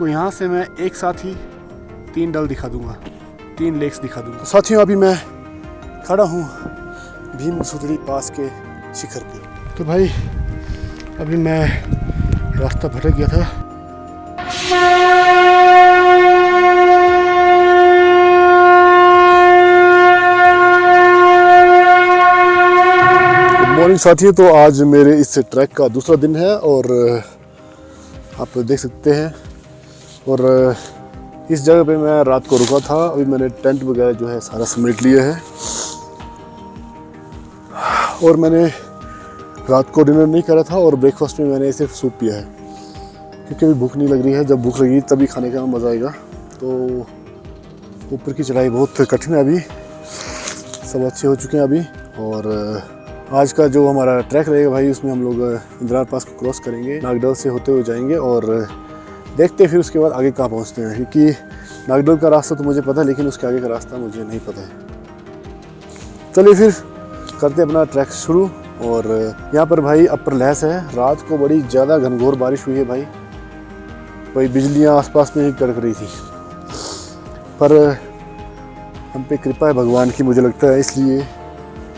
आपको यहाँ से मैं एक साथ ही 3 डल दिखा दूँगा, 3 लेक्स दिखा दूँगा। तो साथियों अभी मैं खड़ा हूँ भीम सुतरी पास के शिखर पे। तो भाई अभी मैं रास्ता भटक गया था। गुड मॉर्निंग साथियों, तो आज मेरे इस ट्रैक का दूसरा दिन है और आप देख सकते हैं। और इस जगह पे मैं रात को रुका था। अभी मैंने टेंट वगैरह जो है सारा समेट लिया है और मैंने रात को डिनर नहीं करा था और ब्रेकफास्ट में मैंने सिर्फ सूप पिया है क्योंकि अभी भूख नहीं लग रही है। जब भूख लगेगी तभी खाने का मज़ा आएगा। तो ऊपर की चढ़ाई बहुत कठिन है, अभी सब अच्छे हो चुके हैं अभी। और आज का जो हमारा ट्रैक रहेगा भाई, उसमें हम लोग इंद्रार पास को क्रॉस करेंगे, नागडल से होते हुए जाएंगे और देखते हैं फिर उसके बाद आगे कहाँ पहुँचते हैं। क्योंकि नागडल का रास्ता तो मुझे पता है लेकिन उसके आगे का रास्ता मुझे नहीं पता है। चलिए फिर करते अपना ट्रैक शुरू। और यहाँ पर भाई अपर लहस है। रात को बड़ी ज़्यादा घनघोर बारिश हुई है भाई बिजलियाँ आसपास में ही कड़क रही थी, पर हम पे कृपा है भगवान की मुझे लगता है, इसलिए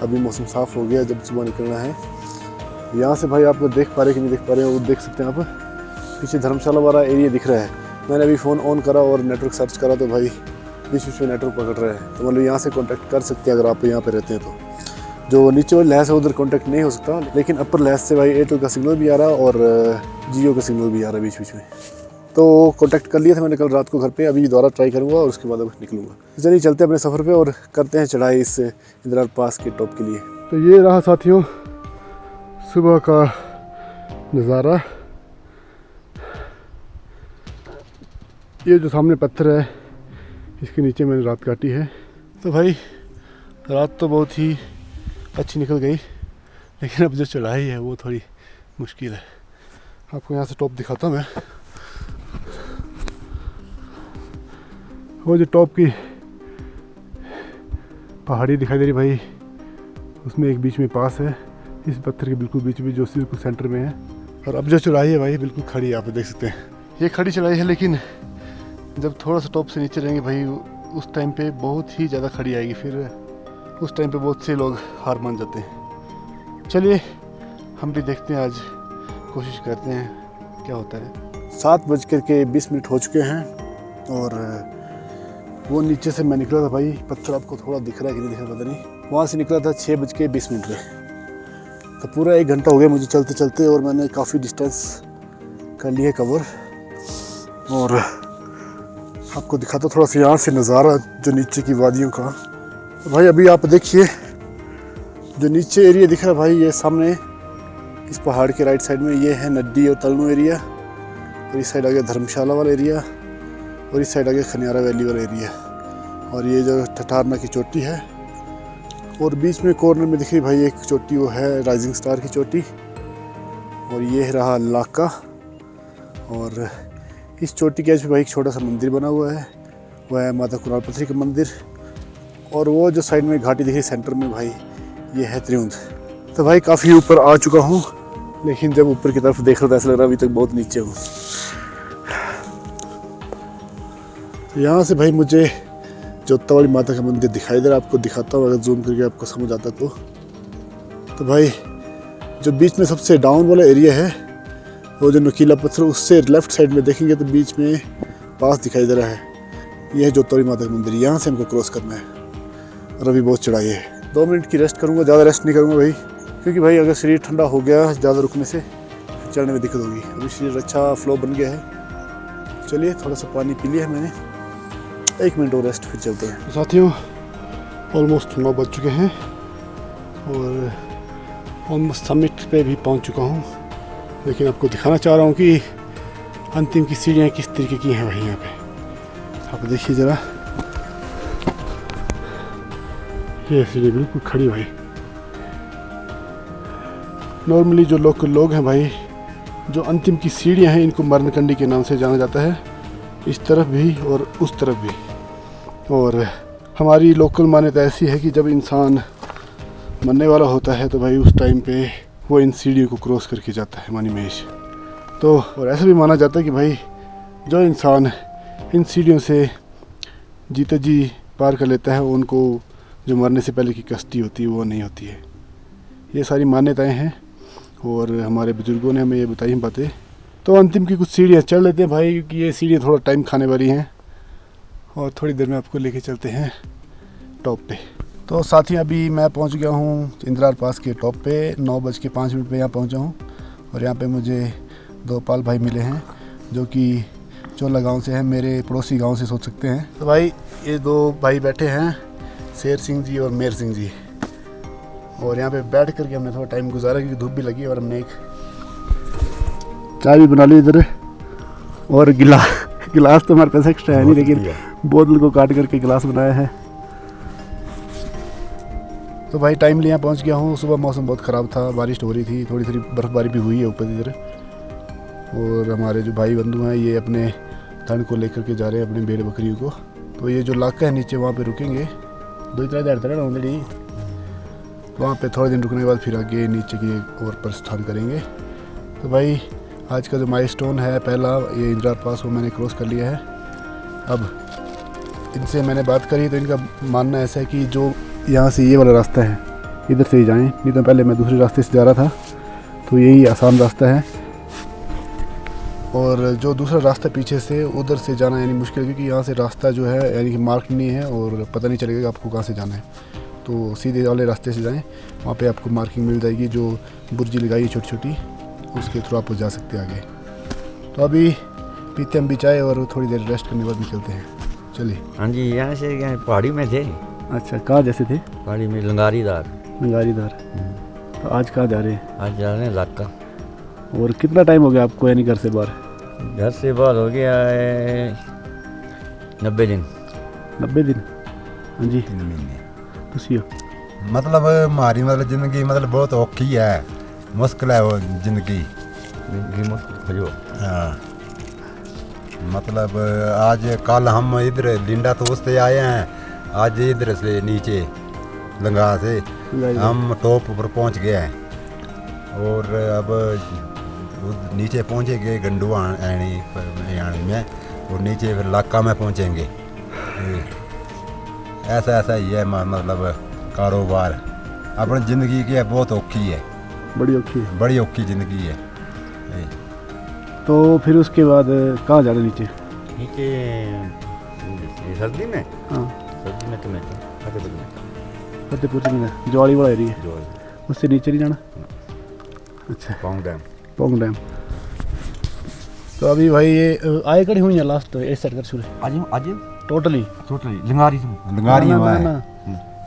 अभी मौसम साफ़ हो गया। जब सुबह निकलना है यहाँ से भाई, आप देख पा रहे कि नहीं देख पा रहे हैं, वो देख सकते हैं आप पीछे धर्मशाला वाला एरिया दिख रहा है। मैंने अभी फ़ोन ऑन करा और नेटवर्क सर्च करा तो भाई बीच बीच में नेटवर्क पकड़ रहा है। तो मतलब यहाँ से कांटेक्ट कर सकते हैं अगर आप यहाँ पे रहते हैं। तो जो नीचे वाली लहस है उधर कांटेक्ट नहीं हो सकता, लेकिन अपर लहस से भाई एयरटेल का सिग्नल भी आ रहा है और जियो का सिग्नल भी आ रहा है बीच बीच में। तो कांटेक्ट कर लिया था मैंने कल रात को घर पे। अभी दोबारा ट्राई करूँगा और उसके बाद अब निकलूँगा। तो चलिए चलते हैं अपने सफ़र पे और करते हैं चढ़ाई इस इंद्रार पास के टॉप के लिए। तो ये रहा साथियों सुबह का नज़ारा। ये जो सामने पत्थर है इसके नीचे मैंने रात काटी है। तो भाई रात तो बहुत ही अच्छी निकल गई, लेकिन अब जो चढ़ाई है वो थोड़ी मुश्किल है। आपको यहाँ से टॉप दिखाता हूँ मैं। वो जो टॉप की पहाड़ी दिखाई दे रही भाई, उसमें एक बीच में पास है, इस पत्थर के बिल्कुल बीच में जो बिल्कुल सेंटर में है। और अब जो चढ़ाई है भाई बिल्कुल खड़ी है, आप देख सकते हैं। ये खड़ी चढ़ाई है, लेकिन जब थोड़ा सा टॉप से नीचे रहेंगे भाई उस टाइम पे बहुत ही ज़्यादा खड़ी आएगी। फिर उस टाइम पे बहुत से लोग हार मान जाते हैं। चलिए हम भी देखते हैं, आज कोशिश करते हैं क्या होता है। 7:20 हो चुके हैं और वो नीचे से मैं निकला था भाई। पत्थर आपको थोड़ा दिख रहा है कि नहीं दिख रहा पता नहीं। वहाँ से निकला था 6:20 पे। तो पूरा 1 घंटा हो गया मुझे चलते चलते और मैंने काफ़ी डिस्टेंस कर लिया कवर। और आपको दिखाता थोड़ा सा यहाँ से नज़ारा जो नीचे की वादियों का। तो भाई अभी आप देखिए जो नीचे एरिया दिख रहा है भाई, ये सामने इस पहाड़ के राइट साइड में ये है नड्डी और तलनू एरिया, और इस साइड आ गया धर्मशाला वाला एरिया, और इस साइड आ गया खनियारा वैली वाला एरिया, और ये जो ठठारना की चोटी है। और बीच में कॉर्नर में दिख रही भाई एक चोटी, वो है राइजिंग स्टार की चोटी। और ये रहा लाका। और इस चोटी के एज पे भाई एक छोटा सा मंदिर बना हुआ है, वह है माता कुणाल पत्री का मंदिर। और वो जो साइड में घाटी दिख रही सेंटर में भाई, ये है त्रिउंद। तो भाई काफ़ी ऊपर आ चुका हूँ, लेकिन जब ऊपर की तरफ देख रहा था ऐसा लग रहा अभी तक बहुत नीचे हूँ। तो यहाँ से भाई मुझे जोता वाली माता का मंदिर दिखाई दे रहा है, आपको दिखाता हूँ अगर जूम करके आपको समझ आता तो भाई जो बीच में सबसे डाउन वाला एरिया है, वो जो नुकीला पत्थर, उससे लेफ्ट साइड में देखेंगे तो बीच में पास दिखाई दे रहा है, यह है जोता वाली माता का मंदिर। यहाँ से हमको क्रॉस करना है और अभी बहुत चढ़ाई है। 2 मिनट की रेस्ट करूँगा, ज़्यादा रेस्ट नहीं करूँगा भाई, क्योंकि भाई अगर शरीर ठंडा हो गया ज़्यादा रुकने से फिर चढ़ने में दिक्कत होगी। अभी शरीर अच्छा फ्लो बन गया है। चलिए थोड़ा सा पानी पी लिया है मैंने, 1 मिनट और रेस्ट, फिर चलते हैं। तो साथियों ऑलमोस्ट 9 बज चुके हैं और ऑलमोस्ट समिट पे भी पहुंच चुका हूं, लेकिन आपको दिखाना चाह रहा हूं कि अंतिम की सीढ़ियाँ किस तरीके की हैं भाई। यहाँ पे आप देखिए ज़रा, ये सीढ़ी बिल्कुल खड़ी भाई। नॉर्मली जो लोकल लोग हैं भाई, जो अंतिम की सीढ़ियाँ हैं, इनको मरणकंडी के नाम से जाना जाता है, इस तरफ भी और उस तरफ भी। और हमारी लोकल मान्यता ऐसी है कि जब इंसान मरने वाला होता है तो भाई उस टाइम पे वो इन सीढ़ियों को क्रॉस करके जाता है, मानी महेश। तो और ऐसा भी माना जाता है कि भाई जो इंसान इन सीढ़ियों से जीते जी पार कर लेता है उनको जो मरने से पहले की कष्टी होती है वो नहीं होती है। ये सारी मान्यताएं हैं और हमारे बुजुर्गों ने हमें ये बताई हैं बातें। तो अंतिम की कुछ सीढ़ियाँ चढ़ लेते हैं भाई, क्योंकि ये सीढ़ियाँ थोड़ा टाइम खाने वाली हैं और थोड़ी देर में आपको लेके चलते हैं टॉप पे। तो साथी अभी मैं पहुंच गया हूं इंद्रार पास के टॉप पे, 9:05 पे यहाँ पहुंचा हूं और यहाँ पे मुझे 2 पाल भाई मिले हैं जो कि चोला गांव से हैं, मेरे पड़ोसी गांव से सोच सकते हैं। तो भाई ये 2 भाई बैठे हैं, शेर सिंह जी और मेर सिंह जी, और यहाँ पे बैठ करके हमने थोड़ा टाइम गुजारा क्योंकि धूप भी लगी और हमने एक चाय भी बना ली इधर, और गिलास तो हमारे पास एक्स्ट्रा है नहीं, लेकिन बोतल को काट करके गिलास बनाया है। तो भाई टाइमली यहाँ पहुँच गया हूँ। सुबह मौसम बहुत ख़राब था, बारिश हो रही थी, थोड़ी थोड़ी बर्फ़बारी भी हुई है ऊपर इधर। और हमारे जो भाई बंधु हैं ये अपने धन को लेकर के जा रहे हैं, अपने भेड़ बकरियों को। तो ये जो इलाका है नीचे वहाँ पे रुकेंगे, 2-3 दिन ऑलरेडी, वहाँ पे थोड़े दिन रुकने के बाद फिर आगे नीचे की और प्रस्थान करेंगे। तो भाई आज का जो माइलस्टोन है पहला, ये इंद्रार पास वो मैंने क्रॉस कर लिया है। अब इनसे मैंने बात करी तो इनका मानना ऐसा है कि जो यहाँ से ये वाला रास्ता है इधर से ही जाएं, नहीं तो पहले मैं दूसरे रास्ते से जा रहा था, तो यही आसान रास्ता है। और जो दूसरा रास्ता पीछे से उधर से जाना यानी मुश्किल है, क्योंकि यहाँ से रास्ता जो है यानी कि मार्क नहीं है और पता नहीं चलेगा कि आपको कहाँ से जाना है। तो सीधे वाले रास्ते से जाएं, वहाँ पे आपको मार्किंग मिल जाएगी, जो बुर्जी लगाई है छोटी छोटी, उसके थ्रू आप जा सकते हैं आगे। तो अभी पीते हम भी चाय और थोड़ी देर रेस्ट करने के बाद निकलते हैं। चलिए। हाँ जी, यहाँ से पहाड़ी में थे। अच्छा, कहाँ जैसे थे? पहाड़ी में लंगारीदार। तो आज कहाँ जा रहे हैं? आज जा रहे हैं लाका। और कितना टाइम हो गया आपको यानी घर से बाहर? घर से बाहर हो गया है 90 दिन। 90 दिन? हाँ जी। 3 महीने। तुसी मतलब हमारी मतलब जिंदगी मतलब बहुत औखी है, मुश्किल है वो जिंदगी। हाँ, मतलब आज कल हम इधर लिंडा तो उससे आए हैं, आज इधर से नीचे लंगा से हम टॉप पर पहुंच गए हैं और अब नीचे पहुंचेंगे गंडुआ में और नीचे फिर लाका में पहुंचेंगे। ऐसा ही है मतलब कारोबार। अपनी ज़िंदगी की है बहुत औखी है, बड़ी औखी ज़िंदगी है। तो फिर उसके बाद कहाँ जाना? नीचे सर्दी में? हाँ, सर्दी में तो मैं फतेहपुर में जवाड़ी वाला एरिया है, उससे नीचे नहीं जाना? अच्छा, पोंग डैम। तो अभी भाई ये आए कड़ी हुई है लास्ट इस साइड कर शुरू आज टोटली लंगारी हुआ है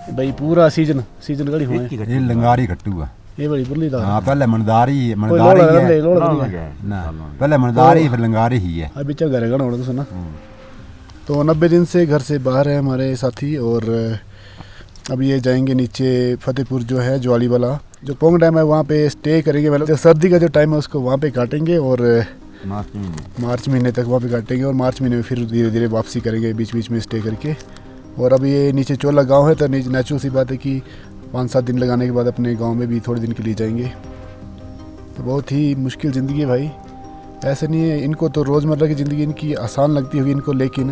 भाई, पूरा सीजन कड़ी हुआ है। ये लंगारी खट्टू है, ये बड़ी बुरली दार। हाँ, पहले मनदारी है ना, पहले मनदारी फिर लंगारी ही है। अभी क्या घर होना तो सुना। तो 90 दिन से घर से बाहर है हमारे साथी, और अब ये जाएंगे नीचे फतेहपुर जो है ज्वाली वाला, जो पोंग डैम है वहाँ पे स्टे करेंगे। मतलब जो सर्दी का जो टाइम है उसको वहाँ पे काटेंगे और मार्च महीने तक वहाँ पे काटेंगे, और मार्च महीने में फिर धीरे धीरे वापसी करेंगे बीच बीच में स्टे करके। और अब ये नीचे चोला गांव है तो नेचुरल सी बात है कि 5-7 दिन लगाने के बाद अपने गांव में भी थोड़े दिन के लिए जाएंगे। तो बहुत ही मुश्किल ज़िंदगी है भाई, ऐसे नहीं है। इनको तो रोज़मर्रा की ज़िंदगी इनकी आसान लगती होगी इनको, लेकिन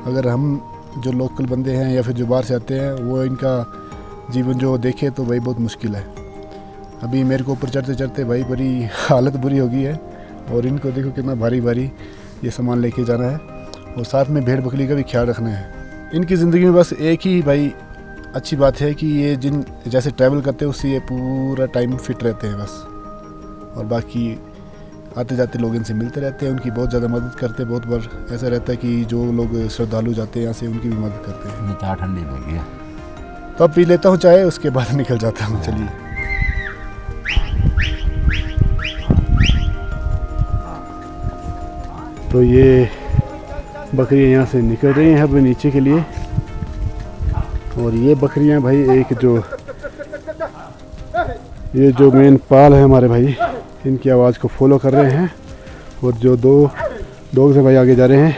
अगर हम जो लोकल बंदे हैं या फिर जो बाहर से आते हैं वो इनका जीवन जो देखे तो भाई बहुत मुश्किल है। अभी मेरे को ऊपर चढ़ते चढ़ते भाई बड़ी हालत बुरी हो गई है, और इनको देखो कितना भारी भारी ये सामान लेके जाना है, और साथ में भेड़ बकरी का भी ख्याल रखना है। इनकी ज़िंदगी में बस एक ही भाई अच्छी बात है कि ये जिन जैसे ट्रैवल करते हैं उससे ये पूरा टाइम फिट रहते हैं बस, और बाकी आते जाते लोग इनसे मिलते रहते हैं, उनकी बहुत ज़्यादा मदद करते हैं। बहुत बार ऐसा रहता है कि जो लोग श्रद्धालु जाते हैं यहाँ से उनकी भी मदद करते हैं। चाय ठंडी लग गया तो अब पी लेता हूँ चाय, उसके बाद निकल जाता हूँ। चलिए। तो ये बकरियाँ यहाँ से निकल रही हैं अब नीचे के लिए, और ये बकरियाँ भाई एक जो मेन पाल है हमारे भाई, इनकी आवाज़ को फॉलो कर रहे हैं, और जो 2 डॉग्स हैं भाई आगे जा रहे हैं,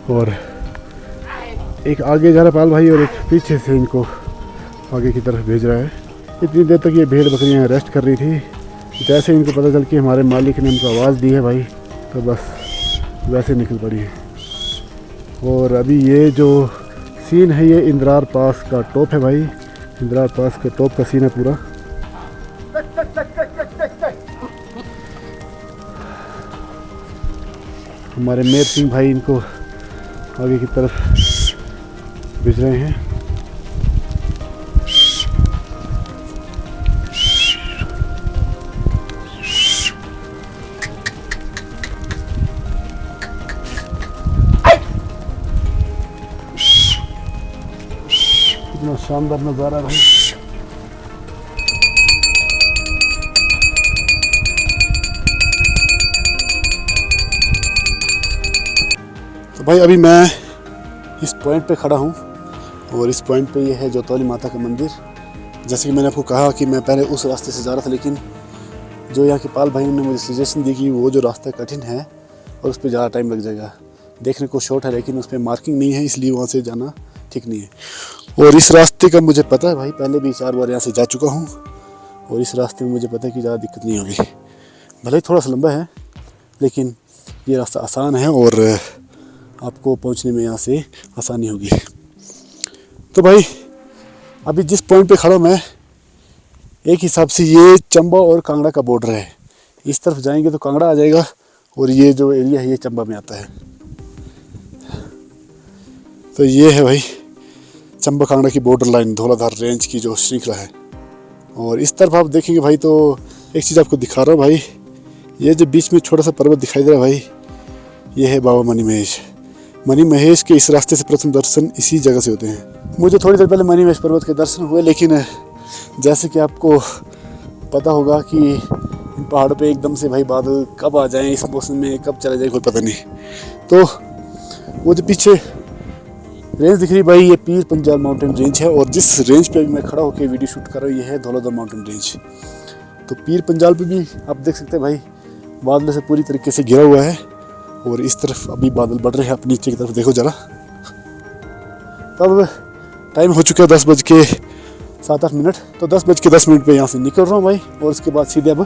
और एक आगे जा रहा पाल भाई और एक पीछे से इनको आगे की तरफ भेज रहा है। इतनी देर तक ये भेड़ बकरियाँ रेस्ट कर रही थी, जैसे इनको पता चल कि हमारे मालिक ने उनको आवाज़ दी है भाई, तो बस वैसे निकल पड़ी है। और अभी ये जो सीन है ये इंद्रार पास का टॉप है भाई, इंद्रार पास के टॉप का सीन है पूरा। हमारे मेर सिंह भाई इनको आगे की तरफ भेज रहे हैं। कितना शानदार नज़ारा है भाई। तो भाई अभी मैं इस पॉइंट पे खड़ा हूँ और इस पॉइंट पे ये है जोतौली माता का मंदिर। जैसे कि मैंने आपको कहा कि मैं पहले उस रास्ते से जा रहा था, लेकिन जो यहाँ के पाल भाई ने मुझे सजेशन दी कि वो जो रास्ता कठिन है और उस पर ज़्यादा टाइम लग जाएगा। देखने को शॉर्ट है लेकिन उस पर मार्किंग नहीं है, इसलिए वहाँ से जाना ठीक नहीं है। और इस रास्ते का मुझे पता है भाई, पहले भी 4 बार यहाँ से जा चुका हूँ और इस रास्ते में मुझे पता है कि ज़्यादा दिक्कत नहीं होगी। भले ही थोड़ा सा लंबा है लेकिन ये रास्ता आसान है और आपको पहुंचने में यहाँ से आसानी होगी। तो भाई अभी जिस पॉइंट पे खड़ा हूँ मैं, एक हिसाब से ये चंबा और कांगड़ा का बॉर्डर है। इस तरफ जाएंगे तो कांगड़ा आ जाएगा और ये जो एरिया है ये चंबा में आता है। तो ये है भाई चंबा कांगड़ा की बॉर्डर लाइन, धौलाधार रेंज की जो श्रृंखला है। और इस तरफ आप देखेंगे भाई तो एक चीज़ आपको दिखा रहा हूँ भाई, ये जो बीच में छोटा सा पर्वत दिखाई दे रहा है भाई, ये है बाबा मणि महेश। मणि महेश के इस रास्ते से प्रथम दर्शन इसी जगह से होते हैं। मुझे थोड़ी देर पहले मणि महेश पर्वत के दर्शन हुए, लेकिन जैसे कि आपको पता होगा कि इन पहाड़ों पे एकदम से भाई बादल कब आ जाएं, इस मौसम में कब चले जाए कोई पता नहीं। तो वो जो पीछे रेंज दिख रही भाई, ये पीर पंजाल माउंटेन रेंज है और जिस रेंज पे मैं खड़ा होकर वीडियो शूट कर रहा हूँ ये है धौलाधार माउंटेन रेंज। तो पीर पंजाल पे भी आप देख सकते हैं भाई बादलों से पूरी तरीके से घिरा हुआ है और इस तरफ अभी बादल बढ़ रहे हैं। आप नीचे की तरफ देखो जरा। तब टाइम हो चुका है 10:07-8। तो 10:10 पे यहाँ से निकल रहा हूँ भाई और उसके बाद सीधे अब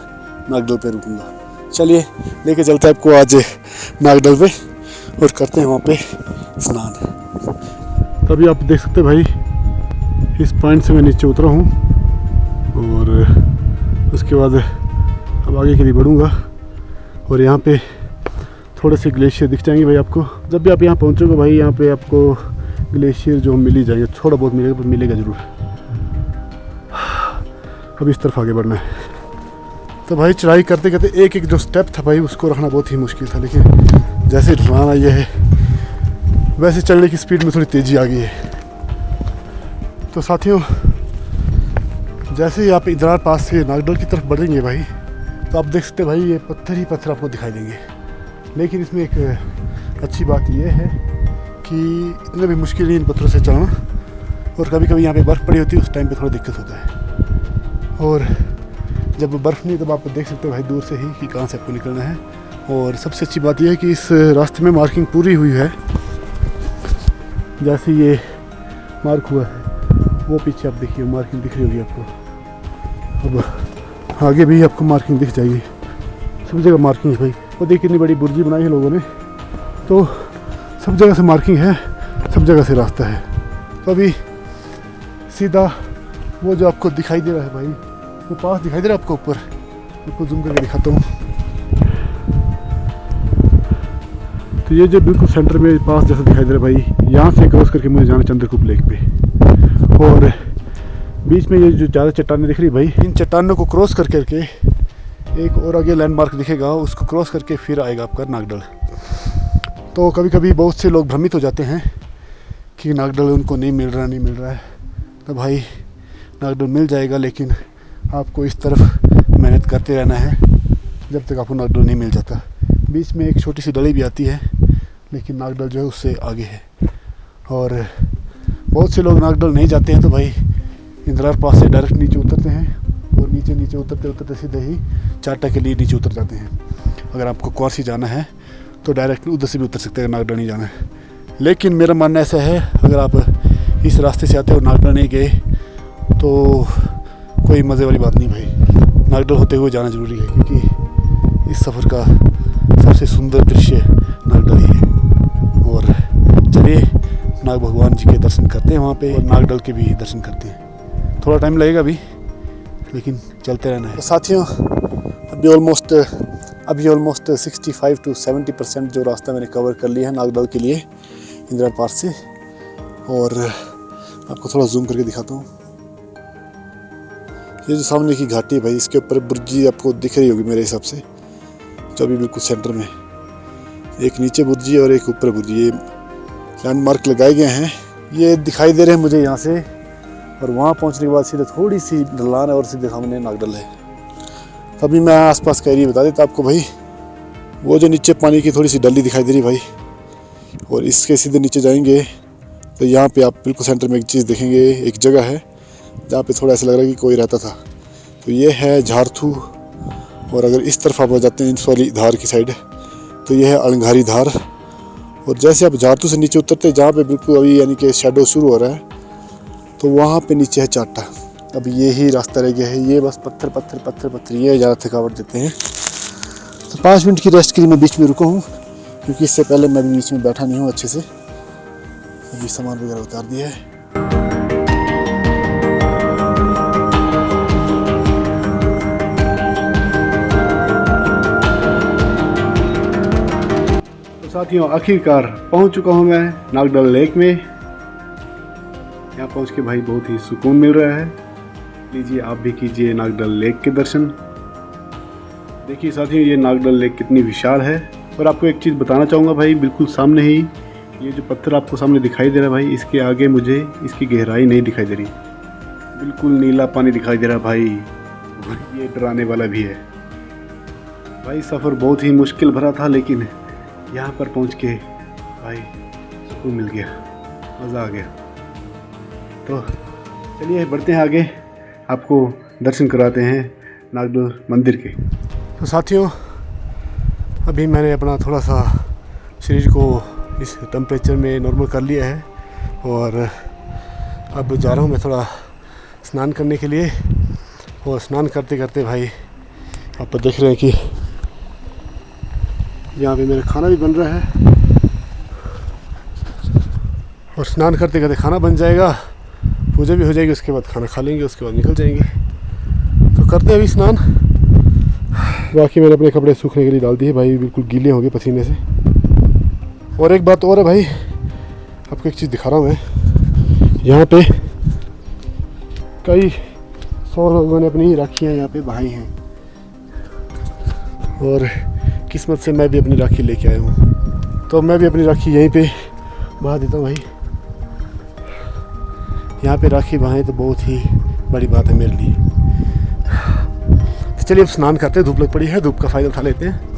नागडल पे रुकूँगा। चलिए लेके चलते हैं आपको आज नागडल पे और करते हैं वहाँ पे स्नान। तभी आप देख सकते हैं भाई इस पॉइंट से मैं नीचे उतरा हूँ और उसके बाद अब आगे के लिए बढ़ूँगा और यहाँ पे थोड़े से ग्लेशियर दिख जाएंगे भाई आपको। जब भी आप यहाँ पहुँचोगे भाई यहाँ पे आपको ग्लेशियर जो मिल ही जाएंगे, थोड़ा बहुत मिलेगा पर मिलेगा ज़रूर। अब इस तरफ आगे बढ़ना है। तो भाई चढ़ाई करते करते एक एक जो स्टेप था भाई उसको रखना बहुत ही मुश्किल था, लेकिन जैसे ढलान आई है वैसे चलने की स्पीड में थोड़ी तेज़ी आ गई है। तो साथियों जैसे ही आप इंद्रार पास से नागडल की तरफ बढ़ेंगे भाई तो आप देख सकते हैं भाई ये पत्थर ही पत्थर आपको दिखाई देंगे। लेकिन इसमें एक अच्छी बात यह है कि इतना भी मुश्किल नहीं इन पत्थरों से चलना, और कभी कभी यहाँ पे बर्फ़ पड़ी होती है उस टाइम पे थोड़ा दिक्कत होता है। और जब बर्फ़ नहीं तब आप देख सकते हो भाई दूर से ही कि कहाँ से आपको निकलना है। और सबसे अच्छी बात यह है कि इस रास्ते में मार्किंग पूरी हुई है। जैसे ये मार्क हुआ है वो पीछे आप देखिए मार्किंग दिख रही होगी आपको। अब आगे भी आपको मार्किंग दिख जाएगी, सब जगह मार्किंग है भाई। वो देखिए कितनी बड़ी बुर्जी बनाई है लोगों ने, तो सब जगह से मार्किंग है, सब जगह से रास्ता है। तो अभी सीधा वो जो आपको दिखाई दे रहा है भाई वो पास दिखाई दे रहा है आपको ऊपर, आपको जूम करके दिखाता हूँ। तो ये जो बिल्कुल सेंटर में पास जैसा दिखाई दे रहा है भाई, यहाँ से क्रॉस करके मुझे जाना चंद्रकूप लेक पे। और बीच में ये जो ज़्यादा चट्टानें दिख रही भाई, इन चट्टानों को क्रॉस कर करके एक और आगे लैंडमार्क दिखेगा, उसको क्रॉस करके फिर आएगा आपका नागडल। तो कभी कभी बहुत से लोग भ्रमित हो जाते हैं कि नागडल उनको नहीं मिल रहा है। तो भाई नागडल मिल जाएगा, लेकिन आपको इस तरफ मेहनत करते रहना है जब तक आपको नागडल नहीं मिल जाता। बीच में एक छोटी सी डली भी आती है, लेकिन नागडल जो है उससे आगे है। और बहुत से लोग नागडल नहीं जाते हैं तो भाई इंद्रार पास से डायरेक्ट नीचे उतरते हैं और नीचे उतरते सीधे ही चाटा के लिए नीचे उतर जाते हैं। अगर आपको क्वासी जाना है तो डायरेक्ट उधर से भी उतर सकते हैं, नागडल नहीं जाना है। लेकिन मेरा मानना ऐसा है, अगर आप इस रास्ते से आते हो नागडल नहीं गए तो कोई मज़े वाली बात नहीं भाई, नागडल होते हुए जाना ज़रूरी है, क्योंकि इस सफ़र का सबसे सुंदर दृश्य नागडल ही है। और चलिए नाग भगवान जी के दर्शन करते हैं वहाँ पे, और नागडल के भी दर्शन करते हैं। थोड़ा टाइम लगेगा अभी, लेकिन चलते रहना है। तो साथियों अभी ऑलमोस्ट 65 to 70% जो रास्ता मैंने कवर कर लिया है नागडल के लिए इंदिरा पार्क से। और आपको थोड़ा जूम करके दिखाता हूँ। ये जो सामने की घाटी है भाई, इसके ऊपर बुर्जी आपको दिख रही होगी मेरे हिसाब से, जो अभी बिल्कुल सेंटर में। एक नीचे बुर्जी और एक ऊपर बुर्जी, ये लैंडमार्क लगाए गए हैं, ये दिखाई दे रहे हैं मुझे यहाँ से। और वहाँ पहुँचने के बाद सीधे थोड़ी सी ढलान है और सीधे सामने नागडल है। तभी मैं आसपास का एरिया बता देता आपको भाई। वो जो नीचे पानी की थोड़ी सी डली दिखाई दे रही भाई, और इसके सीधे नीचे जाएंगे तो यहाँ पे आप बिल्कुल सेंटर में एक चीज़ देखेंगे, एक जगह है जहाँ पे थोड़ा ऐसा लग रहा है कि कोई रहता था। तो ये है झारथू। और अगर इस तरफ आप जाते हैं इस वाली धार की साइड, तो ये है अलंगारी धार। और जैसे आप झारथू से नीचे उतरते हैं, जहाँ पे बिल्कुल अभी यानी कि शेडो शुरू हो रहा है, तो वहाँ पे नीचे है चाटा। अब ये ही रास्ता रह गया है, ये बस पत्थर पत्थर पत्थर पत्थर, ये ज़्यादा थकावट देते हैं। तो 5 मिनट की रेस्ट के लिए मैं बीच में रुका हूँ, क्योंकि इससे पहले मैं भी बीच में बैठा नहीं हूँ अच्छे से। अभी सामान वगैरह उतार दिया है। तो साथियों आखिरकार पहुँच चुका हूँ मैं नागडल लेक में। यहाँ पहुँच के भाई बहुत ही सुकून मिल रहा है। लीजिए आप भी कीजिए नागडल लेक के दर्शन। देखिए साथियों ये नागडल लेक कितनी विशाल है। और आपको एक चीज़ बताना चाहूँगा भाई, बिल्कुल सामने ही ये जो पत्थर आपको सामने दिखाई दे रहा है भाई, इसके आगे मुझे इसकी गहराई नहीं दिखाई दे रही, बिल्कुल नीला पानी दिखाई दे रहा है भाई। ये डराने वाला भी है भाई। सफ़र बहुत ही मुश्किल भरा था, लेकिन यहाँ पर पहुँच के भाई सुकून मिल गया, मज़ा आ गया। तो चलिए बढ़ते हैं आगे, आपको दर्शन कराते हैं नागडल मंदिर के। तो साथियों अभी मैंने अपना थोड़ा सा शरीर को इस टेम्परेचर में नॉर्मल कर लिया है, और अब जा रहा हूँ मैं थोड़ा स्नान करने के लिए। और स्नान करते करते भाई आप देख रहे हैं कि यहाँ पे मेरा खाना भी बन रहा है, और स्नान करते करते खाना बन जाएगा, पूजा भी हो जाएगी, उसके बाद खाना खा लेंगे, उसके बाद निकल जाएंगे। तो करते हैं अभी स्नान। बाकी मैंने अपने कपड़े सूखने के लिए डाल दिए भाई, बिल्कुल गीले हो गए पसीने से। और एक बात और है भाई, आपको एक चीज़ दिखा रहा हूँ मैं। यहाँ पे कई 100 लोगों ने अपनी राखियाँ यहाँ पे बहाई हैं, और किस्मत से मैं भी अपनी राखी लेके आया हूँ। तो मैं भी अपनी राखी यहीं पे बहा देता हूँ भाई। यहाँ पे राखी बहाएं तो बहुत ही बड़ी बात है मेरे लिए। तो चलिए अब स्नान करते हैं, धूप लग पड़ी है, धूप का फ़ायदा उठा लेते हैं।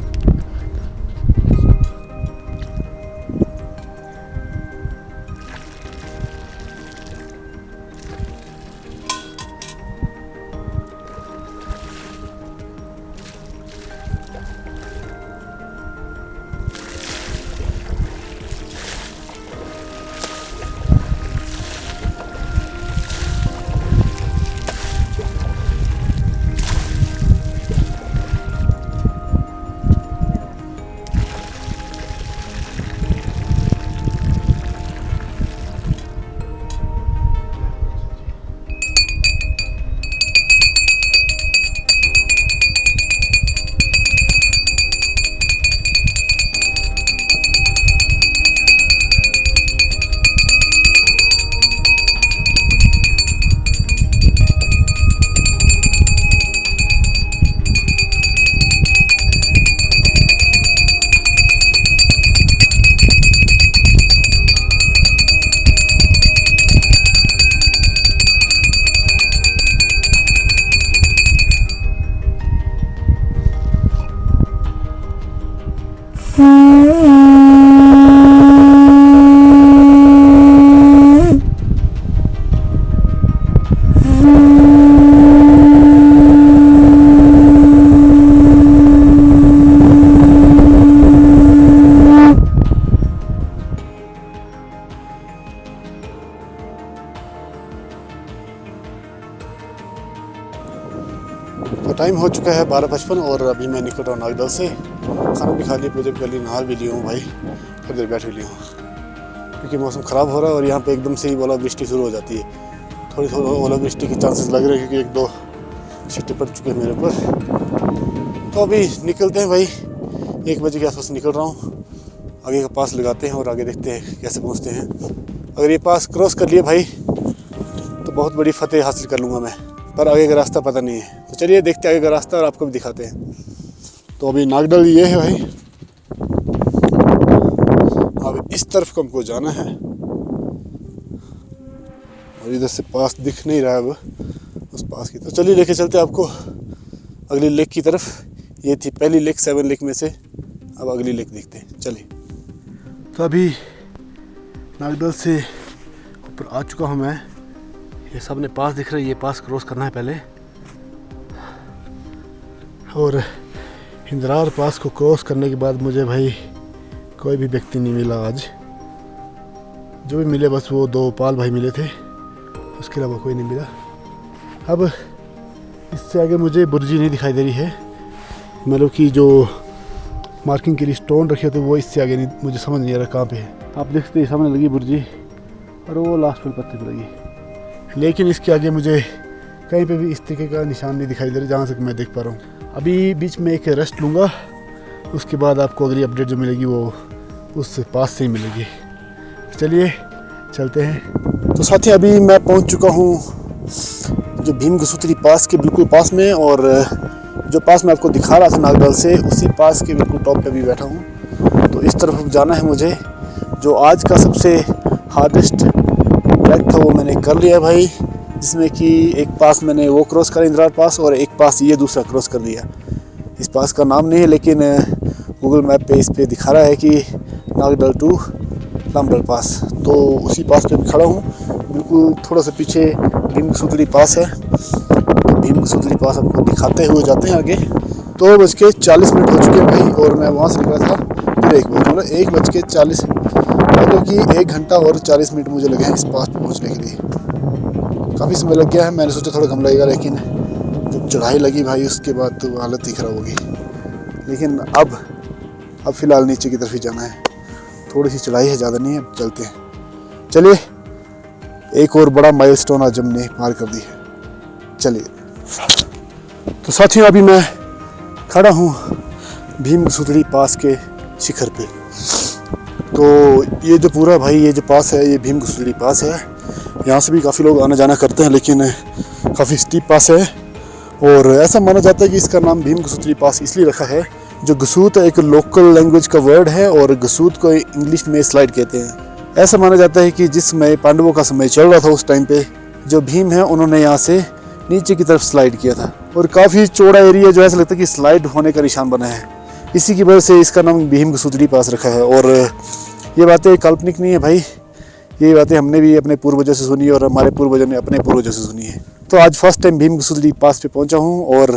टाइम हो चुका है 12:55 और अभी मैं निकल रहा हूँ नागडल से। खाना भी खा लिया, पूजा भी कर ली, नहा भी लिया हूँ भाई, थोड़ी देर बैठ भी लिया हूँ क्योंकि मौसम ख़राब हो रहा है और यहाँ पे एकदम से ही ओलावृष्टि शुरू हो जाती है। थोड़ी ओलावृष्टि के चांसेस लग रहे हैं क्योंकि 1-2 छींटे पड़ चुके हैं मेरे ऊपर। तो अभी निकलते हैं भाई, 1 बजे के आसपास निकल रहा हूँ। आगे का पास लगाते हैं और आगे देखते हैं कैसे पहुँचते हैं। अगर ये पास क्रॉस कर लिए भाई तो बहुत बड़ी फतेह हासिल कर लूँगा मैं, पर आगे का रास्ता पता नहीं है। तो चलिए देखते हैं आगे का रास्ता और आपको भी दिखाते हैं। तो अभी नागडल ये है भाई, अब इस तरफ को हमको जाना है और इधर से पास दिख नहीं रहा है अब उस पास की। तो चलिए लेके चलते हैं आपको अगली लेक की तरफ। ये थी पहली लेक 7 लेक में से, अब अगली लेक देखते हैं, चलिए। तो अभी नागडल से ऊपर आ चुका हूँ मैं। ये सामने पास दिख रहा है, ये पास क्रॉस करना है पहले। और इंद्रार पास को क्रॉस करने के बाद मुझे भाई कोई भी व्यक्ति नहीं मिला आज। जो भी मिले बस वो 2 पाल भाई मिले थे, उसके अलावा कोई नहीं मिला। अब इससे आगे मुझे बुर्जी नहीं दिखाई दे रही है, मतलब कि जो मार्किंग के लिए स्टोन रखे थे वो इससे आगे नहीं, मुझे समझ नहीं आ रहा कहाँ पे है। आप देख सकते हैं सामने लगी बुर्जी और वो लास्ट पर पत्थर पर लगी, लेकिन इसके आगे मुझे कहीं पे भी इस तरीके का निशान नहीं दिखाई दे रहा जहाँ से मैं देख पा रहा हूँ। अभी बीच में एक रेस्ट लूँगा, उसके बाद आपको अगली अपडेट जो मिलेगी वो उस पास से ही मिलेगी। चलिए चलते हैं। तो साथी अभी मैं पहुँच चुका हूँ जो भीम गसूत्री पास के बिल्कुल पास में, और जो पास मैं आपको दिखा रहा था नागडल से, उसी पास के बिल्कुल टॉप पे भी बैठा हूँ। तो इस तरफ जाना है मुझे। जो आज का सबसे हार्डेस्ट ट्रैक था वो मैंने कर लिया भाई, जिसमें कि एक पास मैंने वो क्रॉस करा इंद्रार पास और एक पास ये दूसरा क्रॉस कर दिया। इस पास का नाम नहीं है लेकिन गूगल मैप पे इस पे दिखा रहा है कि नागडल टू लामडल पास। तो उसी पास पे खड़ा हूँ, बिल्कुल थोड़ा सा पीछे भीम गसूत्री पास है। भीम गसूत्री पास आपको दिखाते हुए जाते हैं आगे। 2:40 हो चुके हैं भाई और मैं वहाँ से निकला था 1 बजे, मतलब 1:40, मतलब कि 1 घंटा और 40 मिनट मुझे लगे हैं इस पास पे पहुँचने के लिए। काफ़ी समय लग गया है, मैंने सोचा थोड़ा कम लगेगा, लेकिन जब चढ़ाई लगी भाई उसके बाद तो हालत ही ख़राब होगी। लेकिन अब फ़िलहाल नीचे की तरफ ही जाना है, थोड़ी सी चढ़ाई है, ज़्यादा नहीं है। अब चलते हैं, चलिए। एक और बड़ा माइलस्टोन आज हमने पार कर दी है, चलिए। तो साथियों अभी मैं खड़ा हूँ भीम गसूत्री पास के शिखर पे। तो ये जो पूरा भाई ये जो पास है ये भीम गसूत्री पास है। यहाँ से भी काफ़ी लोग आना जाना करते हैं, लेकिन काफ़ी स्टीप पास है और ऐसा माना जाता है कि इसका नाम भीम गसूत्री पास इसलिए रखा है, जो गसूत एक लोकल लैंग्वेज का वर्ड है और गसूत को इंग्लिश में स्लाइड कहते हैं। ऐसा माना जाता है कि जिस समय पांडवों का समय चल रहा था उस टाइम पे जो भीम है उन्होंने यहाँ से नीचे की तरफ स्लाइड किया था और काफ़ी चौड़ा एरिया जो ऐसा लगता है कि स्लाइड होने का निशान बना है। इसी की वजह से इसका नाम भीम गसूत्री पास रखा है। और ये बातें काल्पनिक नहीं है भाई, ये बातें हमने भी अपने पूर्वजों से सुनी और हमारे पूर्वजों ने अपने पूर्वजों से सुनी है। तो आज फर्स्ट टाइम भीम गसूत्री पास पे पहुंचा हूं और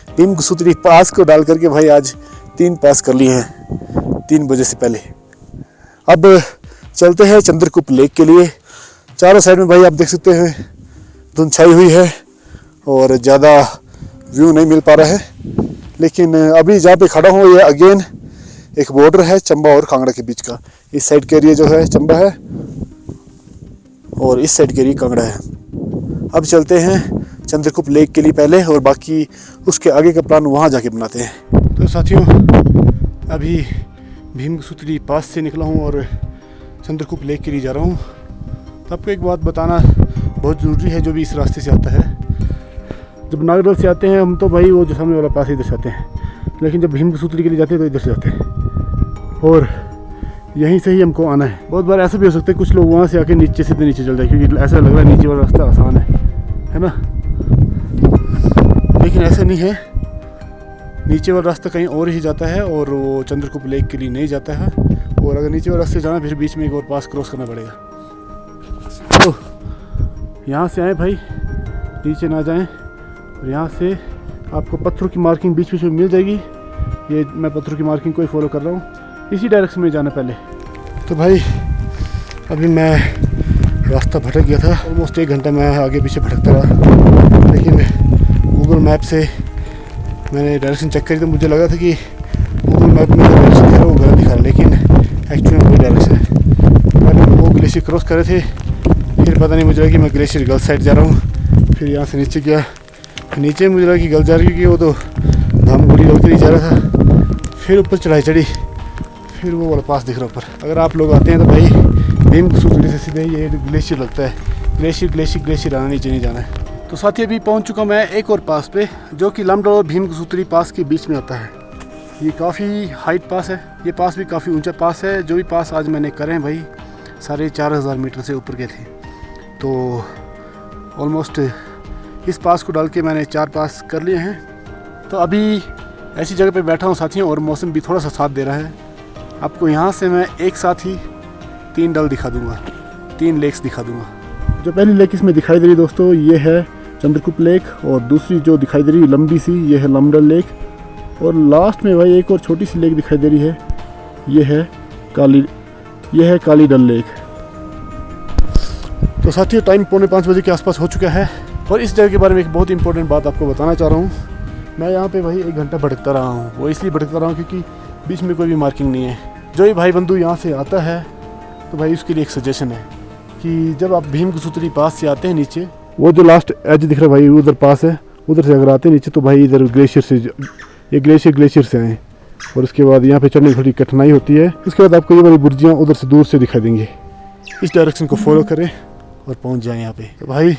भीम गसूत्री पास को डाल करके भाई आज 3 पास कर लिए हैं 3 बजे से पहले। अब चलते हैं चंद्रकूप लेक के लिए। चारों साइड में भाई आप देख सकते हैं धुंध छाई हुई है और ज़्यादा व्यू नहीं मिल पा रहा है, लेकिन अभी जहाँ पे खड़ा हूँ ये अगेन एक बॉर्डर है चंबा और कांगड़ा के बीच का। इस साइड के एरिया जो है चंबा है और इस साइड के एरिया कांगड़ा है। अब चलते हैं चंद्रकूप लेक के लिए पहले और बाकी उसके आगे का प्लान वहाँ जाके बनाते हैं। तो साथियों अभी भीम गसूत्री पास से निकला हूँ और चंद्रकूप लेक के लिए जा रहा हूँ। तो आपको एक बात बताना बहुत ज़रूरी है, जो भी इस रास्ते से आता है, जब नागडल से आते हैं हम तो भाई वो जो सामने वाला पास इधर से आते हैं, लेकिन जब भीम गसूत्री के लिए जाते हैं तो इधर से जाते हैं और यहीं से ही हमको आना है। बहुत बार ऐसा भी हो सकता है कुछ लोग वहाँ से आके नीचे सीधे नीचे चल जाए, क्योंकि ऐसा लग रहा है नीचे वाला रास्ता आसान है ना, लेकिन ऐसा नहीं है। नीचे वाला रास्ता कहीं और ही जाता है और वो चंद्रकूप लेक के लिए नहीं जाता है। और अगर नीचे वाले रास्ते जाना फिर बीच में एक और पास क्रॉस करना पड़ेगा। तो यहाँ से आए भाई, नीचे ना जाएं और यहाँ से आपको पत्थरों की मार्किंग बीच बीच में मिल जाएगी। ये मैं पत्थरों की मार्किंग को ही फॉलो कर रहा हूँ, इसी डायरेक्शन में जाना पहले। तो भाई अभी मैं रास्ता भटक गया था, ऑलमोस्ट 1 घंटा मैं आगे पीछे भटकता रहा, लेकिन गूगल मैप से मैंने डायरेक्शन चेक करी तो मुझे लगा था कि गूगल गूगल मैप में जो डायरेक्शन दिखा रहा है वो गलत दिखा रहा है, लेकिन एक्चुअली में वही डायरेक्शन है। मैंने वो ग्लेशियर क्रॉस करे थे, फिर पता नहीं मुझे लगा कि मैं ग्लेशियर गलत साइड जा रहा हूँ। फिर यहाँ से नीचे गया, नीचे मुझे लगा कि गलत जा रही है, क्योंकि वो तो धामगुड़ी रोड के लिए जा रहा था। फिर ऊपर चढ़ाई चढ़ी, फिर वो वाला पास दिख रहा ऊपर। अगर आप लोग आते हैं तो भाई भीम कुसूतरी से सीधे ये ग्लेशियर लगता है। ग्लेशियर आना, नीचे नहीं जाना है। तो साथी अभी पहुंच चुका मैं एक और पास पे, जो कि लमडल और भीम कुसूतरी पास के बीच में आता है। ये काफ़ी हाइट पास है, ये पास भी काफ़ी ऊंचा पास है। जो भी पास आज मैंने करे हैं भाई 4,500 मीटर से ऊपर के थे। तो ऑलमोस्ट इस पास को डाल के मैंने 4 पास कर लिए हैं। तो अभी ऐसी जगह पे बैठा हूँ साथियों, और मौसम भी थोड़ा सा साथ दे रहा है। आपको यहाँ से मैं एक साथ ही 3 डल दिखा दूँगा, 3 लेक्स दिखा दूँगा। जो पहली लेक इसमें दिखाई दे रही दोस्तों, ये है चंद्रकूप लेक, और दूसरी जो दिखाई दे रही है लंबी सी, ये है लमडल लेक, और लास्ट में भाई एक और छोटी सी लेक दिखाई दे रही है, ये है काली डल लेक। तो साथियों टाइम 4:45 बजे के आसपास हो चुका है, और इस जगह के बारे में एक बहुत इंपॉर्टेंट बात आपको बताना चाह रहा हूँ। मैं यहाँ पे भाई 1 घंटा भटकता रहा हूँ। वो इसलिए भटकता रहा हूँ क्योंकि बीच में कोई भी मार्किंग नहीं है। जो ही भाई बंधु यहाँ से आता है तो भाई उसके लिए एक सजेशन है कि जब आप भीम कुसूतरी पास से आते हैं नीचे, वो जो लास्ट एज दिख रहा है भाई उधर पास है, उधर से अगर आते हैं नीचे तो भाई इधर ग्लेशियर से आएँ, और उसके बाद यहाँ पे चढ़ने में थोड़ी कठिनाई होती है। उसके बाद आपको ये वाली बुर्जियाँ उधर से दूर से दिखाई देंगी। इस डायरेक्शन को फॉलो करें और पहुँच जाएँ यहाँ पे। तो भाई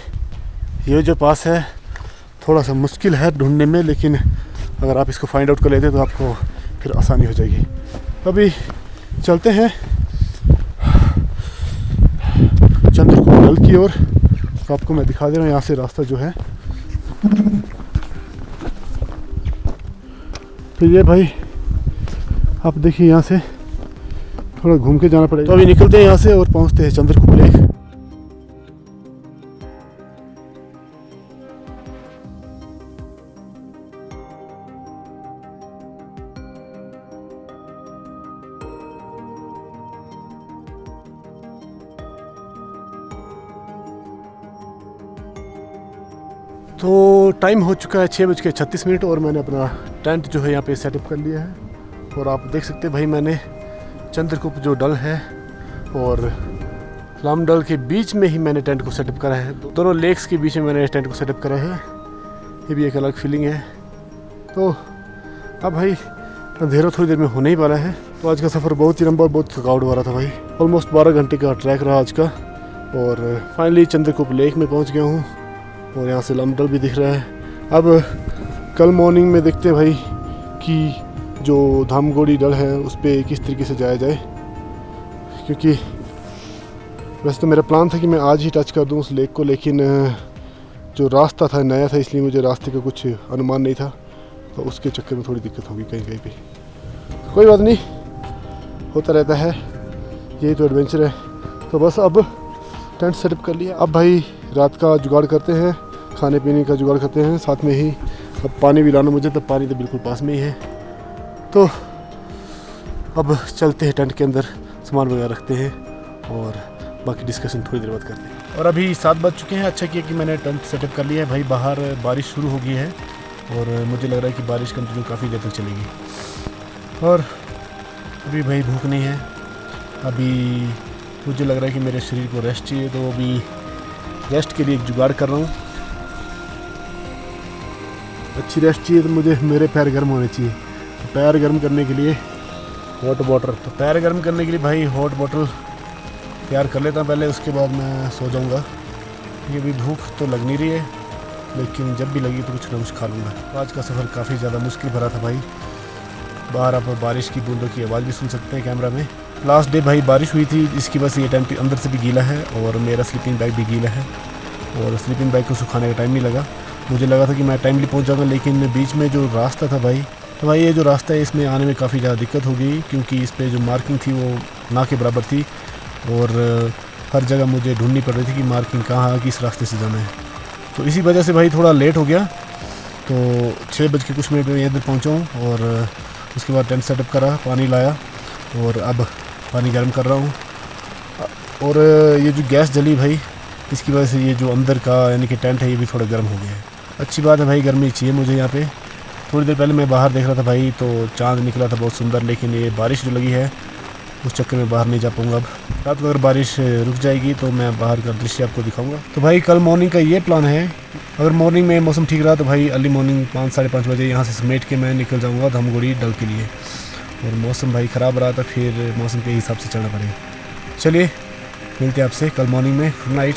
ये जो पास है थोड़ा सा मुश्किल है ढूंढने में, लेकिन अगर आप इसको फाइंड आउट कर लेते तो आपको फिर आसानी हो जाएगी। अभी चलते हैं चंद्रकूप डल की ओर। तो आपको मैं दिखा दे रहा हूँ यहाँ से रास्ता जो है। तो ये भाई आप देखिए यहाँ से थोड़ा घूम के जाना पड़ेगा। तो अभी निकलते हैं यहाँ से और पहुँचते हैं चंद्रकूप लेक। तो टाइम हो चुका है 6:36 और मैंने अपना टेंट जो है यहाँ पे सेटअप कर लिया है। और आप देख सकते हैं भाई मैंने चंद्रकूप जो डल है और लमडल के बीच में ही मैंने टेंट को सेटअप करा है। दोनों लेक्स के बीच में मैंने टेंट को सेटअप करा है। ये भी एक अलग फीलिंग है। तो अब भाई अंधेरा थोड़ी देर में होने ही वाला है। तो आज का सफ़र बहुत ही लंबा और बहुत थकावट वाला था भाई। ऑलमोस्ट 12 घंटे का ट्रैक रहा आज का, और फाइनली चंद्रकूप लेक में पहुँच गया हूँ, और यहाँ से लमडल भी दिख रहा है। अब कल मॉर्निंग में देखते हैं भाई कि जो धामगुड़ी डल है उस पर किस तरीके से जाया जाए, क्योंकि वैसे तो मेरा प्लान था कि मैं आज ही टच कर दूं उस लेक को, लेकिन जो रास्ता था नया था, इसलिए मुझे रास्ते का कुछ अनुमान नहीं था, तो उसके चक्कर में थोड़ी दिक्कत होगी कहीं कहीं पे। कोई बात नहीं, होता रहता है, यही तो एडवेंचर है। तो बस अब टेंट सेटअप कर लिया। अब भाई रात का जुगाड़ करते हैं, खाने पीने का जुगाड़ करते हैं, साथ में ही अब पानी भी लाना मुझे, तब पानी तो बिल्कुल पास में ही है। तो अब चलते हैं टेंट के अंदर, सामान वगैरह रखते हैं और बाकी डिस्कशन थोड़ी देर बाद करते हैं। और अभी 7 बज चुके हैं। अच्छा किया कि मैंने टेंट सेटअप कर लिया है भाई। बाहर बारिश शुरू हो गई है और मुझे लग रहा है कि बारिश कंटिन्यू काफ़ी देर तक चलेगी। और अभी भाई भूख नहीं है, अभी मुझे लग रहा है कि मेरे शरीर को रेस्ट चाहिए, तो अभी रेस्ट के लिए एक जुगाड़ कर रहा हूँ। अच्छी रेस्ट चाहिए तो मुझे मेरे पैर गर्म होने चाहिए। तो पैर गर्म करने के लिए हॉट वाटर, तो पैर गर्म करने के लिए भाई हॉट वाटर तैयार कर लेता हूँ पहले, उसके बाद मैं सो जाऊँगा। ये भी भूख तो लग नहीं रही है, लेकिन जब भी लगी तो कुछ ना कुछ खा लूँगा। तो आज का सफ़र काफ़ी ज़्यादा मुश्किल भरा था भाई। बाहर आप बारिश की बूंदों की आवाज़ भी सुन सकते हैं कैमरा में। लास्ट डे भाई बारिश हुई थी, इसकी वजह से ये टेंट अंदर से भी गीला है और मेरा स्लीपिंग बैग भी गीला है, और स्लीपिंग बैग को सुखाने का टाइम नहीं लगा। मुझे लगा था कि मैं टाइमली पहुंच जाऊंगा, लेकिन बीच में जो रास्ता था भाई, तो भाई ये जो रास्ता है इसमें आने में काफ़ी ज़्यादा दिक्कत हो गई, क्योंकि इस पर जो मार्किंग थी वो ना के बराबर थी, और हर जगह मुझे ढूंढनी पड़ रही थी कि मार्किंग कहाँ किस रास्ते से जाना है। तो इसी वजह से भाई थोड़ा लेट हो गया। तो 6 बज के कुछ मिनट में इधर पहुँचा हूँ, और उसके बाद टेंट सेटअप करा, पानी लाया और अब पानी गर्म कर रहा हूँ। और ये जो गैस जली भाई, इसकी वजह से ये जो अंदर का यानी कि टेंट है ये भी थोड़ा गर्म हो गया है। अच्छी बात है भाई, गर्मी चाहिए मुझे यहाँ पे। थोड़ी देर पहले मैं बाहर देख रहा था भाई, तो चांद निकला था बहुत सुंदर, लेकिन ये बारिश जो लगी है उस चक्कर में बाहर नहीं जा पाऊँगा। अब रात को अगर बारिश रुक जाएगी तो मैं बाहर का दृश्य आपको दिखाऊंगा। तो भाई कल मॉर्निंग का ये प्लान है, अगर मॉर्निंग में मौसम ठीक रहा तो भाई अर्ली मॉर्निंग 5 साढ़े 5 बजे यहाँ से समेट के मैं निकल जाऊँगा धमगुड़ी डल के लिए। और मौसम भाई ख़राब रहा तो फिर मौसम के हिसाब से चलना पड़ेगा। चलिए मिलते हैं आपसे कल मॉर्निंग में। Good night.